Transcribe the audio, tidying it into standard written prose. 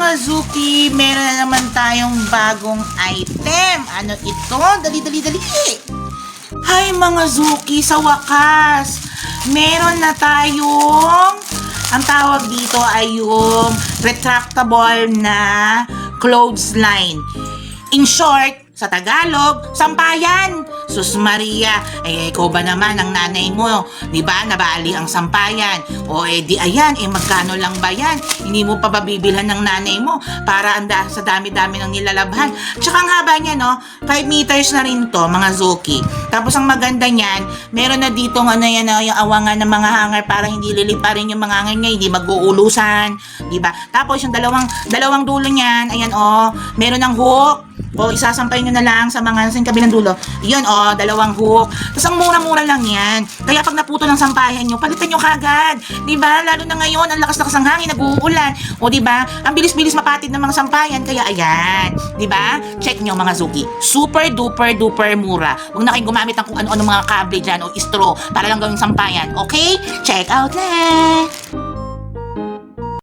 mga Zuki, meron na naman tayong bagong item. Ano ito? Dali. Hay mga Zuki, sa wakas, meron na tayong, ang tawag dito ay yung retractable na clothesline. In short, sa Tagalog, sampayan. Sus Maria, ikaw ba naman ang nanay mo? Di ba, nabali ang sampayan? O di ayan, magkano lang ba yan? Hindi mo pa babibilhan ng nanay mo para sa dami-dami ng nilalabhan. Tsaka ang haba niya, no? 5 meters na rin to, mga Zuki. Tapos ang maganda niyan, meron na dito yung awangan ng mga hanger para hindi liliparin yung mga hanger niya, hindi mag-uulusan. Di ba? Tapos yung dalawang dulo niyan, ayan meron ng hook. O isasampay nyo na lang sa kabilang dulo. Yun dalawang hook. Tapos ang mura-mura lang yan. Kaya pag naputo ng sampayan nyo, palitan nyo kagad. Diba? Lalo na ngayon, ang lakas-lakas ng hangin, nag-uulan. O diba? Ang bilis-bilis mapatid ng mga sampayan. Kaya ayan. Diba? Check nyo mga Zuki. Super duper mura. Huwag na kayong gumamit ng kung ano-ano mga kable dyan o straw para lang gawing sampayan. Okay? Check out na!